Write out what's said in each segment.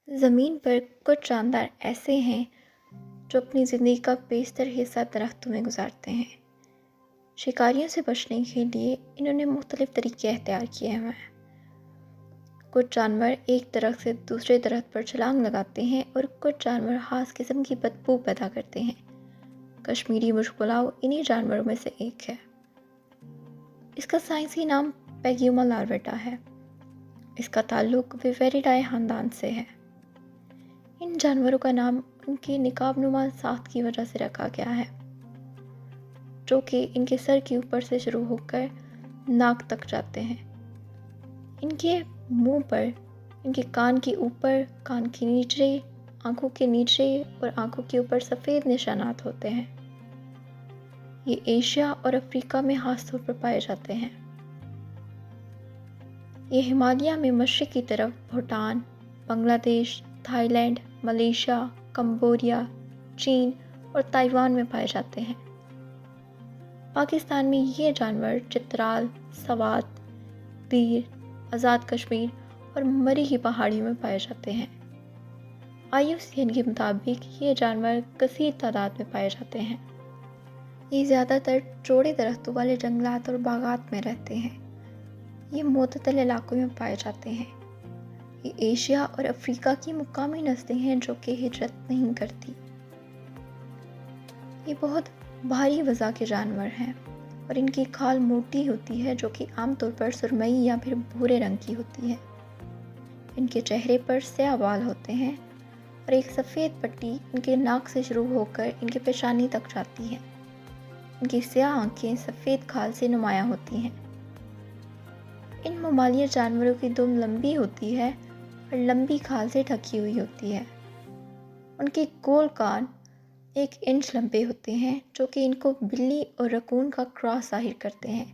زمین پر کچھ جاندار ایسے ہیں جو اپنی زندگی کا بیشتر حصہ درختوں میں گزارتے ہیں۔ شکاریوں سے بچنے کے لیے انہوں نے مختلف طریقے اختیار کیے ہوئے ہیں۔ کچھ جانور ایک درخت سے دوسرے درخت پر چھلانگ لگاتے ہیں اور کچھ جانور خاص قسم کی بدبو پیدا کرتے ہیں۔ کشمیری مشک پلاؤ انہی جانوروں میں سے ایک ہے۔ اس کا سائنسی نام پیگیوما لارواٹا ہے۔ اس کا تعلق ویویریڈائے خاندان سے ہے۔ ان جانوروں کا نام ان کی نقاب نما ساخت کی وجہ سے رکھا گیا ہے، جو کہ ان کے سر کے اوپر سے شروع ہو کر ناک تک جاتے ہیں۔ ان کے منہ پر، ان کے کان کے اوپر، کان کے نیچے، آنکھوں کے نیچے اور آنکھوں کے اوپر سفید نشانات ہوتے ہیں۔ یہ ایشیا اور افریقہ میں خاص طور پر پائے جاتے ہیں۔ یہ ہمالیہ میں مشرق کی طرف بھوٹان، بنگلہ دیش، تھائی لینڈ، ملیشیا، کمبوڈیا، چین اور تائیوان میں پائے جاتے ہیں۔ پاکستان میں یہ جانور چترال، سوات، دیر، آزاد کشمیر اور مری کی پہاڑیوں میں پائے جاتے ہیں۔ IUCN کے مطابق یہ جانور کثیر تعداد میں پائے جاتے ہیں۔ یہ زیادہ تر چوڑے درختوں والے جنگلات اور باغات میں رہتے ہیں۔ یہ معتدل علاقوں میں پائے جاتے ہیں۔ یہ ایشیا اور افریقہ کی مقامی نسلیں ہیں جو کہ ہجرت نہیں کرتی۔ یہ بہت بھاری وزن کے جانور ہیں اور ان کی کھال موٹی ہوتی ہے جو کہ عام طور پر سرمئی یا پھر بھورے رنگ کی ہوتی ہے۔ ان کے چہرے پر سیاہ بال ہوتے ہیں اور ایک سفید پٹی ان کے ناک سے شروع ہو کر ان کے پیشانی تک جاتی ہے۔ ان کی سیاہ آنکھیں سفید کھال سے نمایاں ہوتی ہیں۔ ان ممالیہ جانوروں کی دم لمبی ہوتی ہے اور لمبی کھال سے ڈھکی ہوئی ہوتی ہے۔ ان کے گول کان 1 انچ لمبے ہوتے ہیں جو کہ ان کو بلی اور رکون کا کراس ظاہر کرتے ہیں،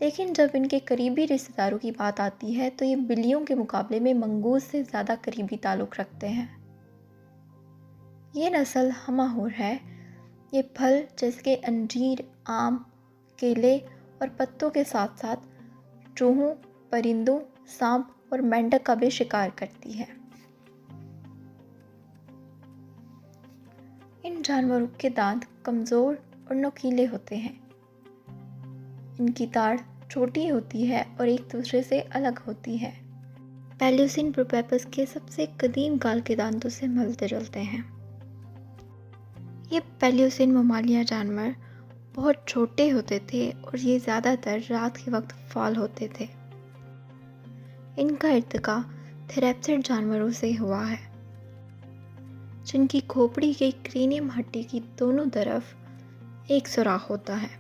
لیکن جب ان کے قریبی رشتہ داروں کی بات آتی ہے تو یہ بلیوں کے مقابلے میں منگوز سے زیادہ قریبی تعلق رکھتے ہیں۔ یہ نسل ہمہ ہے۔ یہ پھل جیسے کہ انجیر، آم، کیلے اور پتوں کے ساتھ ساتھ چوہوں، پرندوں، سانپ اور مینڈک کا بھی شکار کرتی ہے۔ ان جانوروں کے دانت کمزور اور نوکیلے ہوتے ہیں۔ ان کی تاڑ چھوٹی ہوتی ہے اور ایک دوسرے سے الگ ہوتی ہے۔ پیلیوسین پروپیپس کے سب سے قدیم کال کے دانتوں سے ملتے جلتے ہیں۔ یہ پیلیوسین ممالیہ جانور بہت چھوٹے ہوتے تھے اور یہ زیادہ تر رات کے وقت فعال ہوتے تھے۔ ان کا ارتقاء تھیریپسڈ جانوروں سے ہوا ہے، جن کی کھوپڑی کے کرینیم ہڈی کی دونوں طرف ایک سوراخ ہوتا ہے۔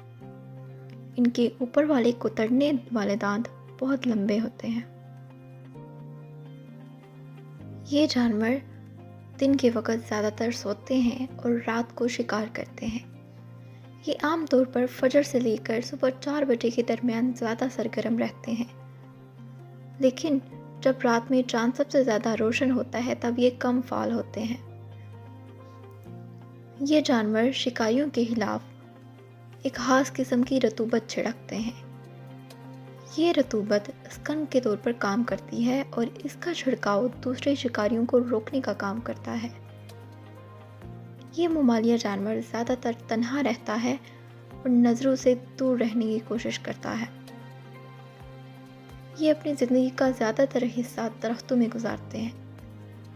ان کے اوپر والے کوترنے والے دانت بہت لمبے ہوتے ہیں۔ یہ جانور دن کے وقت زیادہ تر سوتے ہیں اور رات کو شکار کرتے ہیں۔ یہ عام طور پر فجر سے لے کر صبح 4 بجے کے درمیان زیادہ سرگرم رہتے ہیں، لیکن جب رات میں چاند سب سے زیادہ روشن ہوتا ہے تب یہ کم فعال ہوتے ہیں۔ یہ جانور شکاریوں کے خلاف ایک خاص قسم کی رطوبت چھڑکتے ہیں۔ یہ رطوبت اسکنگ کے طور پر کام کرتی ہے اور اس کا چھڑکاؤ دوسرے شکاریوں کو روکنے کا کام کرتا ہے۔ یہ ممالیہ جانور زیادہ تر تنہا رہتا ہے اور نظروں سے دور رہنے کی کوشش کرتا ہے۔ یہ اپنی زندگی کا زیادہ تر حصہ درختوں میں گزارتے ہیں۔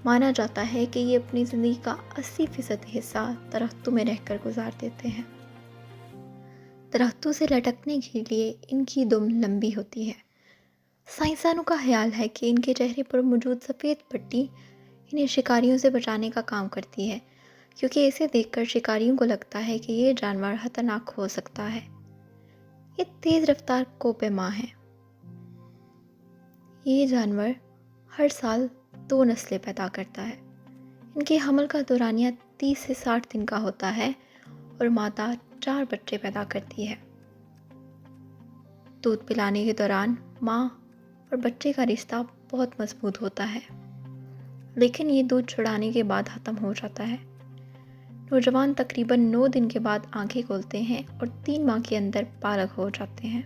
مانا جاتا ہے کہ یہ اپنی زندگی کا 80% حصہ درختوں میں رہ کر گزار دیتے ہیں۔ درختوں سے لٹکنے کے لیے ان کی دم لمبی ہوتی ہے۔ سائنسدانوں کا خیال ہے کہ ان کے چہرے پر موجود سفید پٹی انہیں شکاریوں سے بچانے کا کام کرتی ہے، کیونکہ اسے دیکھ کر شکاریوں کو لگتا ہے کہ یہ جانور خطرناک ہو سکتا ہے۔ یہ تیز رفتار کوہ ہیں۔ یہ جانور ہر سال 2 نسلیں پیدا کرتا ہے۔ ان کے حمل کا دورانیہ 30 سے 60 دن کا ہوتا ہے اور مادہ 4 بچے پیدا کرتی ہے۔ دودھ پلانے کے دوران ماں اور بچے کا رشتہ بہت مضبوط ہوتا ہے، لیکن یہ دودھ چھڑانے کے بعد ختم ہو جاتا ہے۔ نوجوان تقریباً 9 دن کے بعد آنکھیں کھولتے ہیں اور 3 ماہ کے اندر بالغ ہو جاتے ہیں۔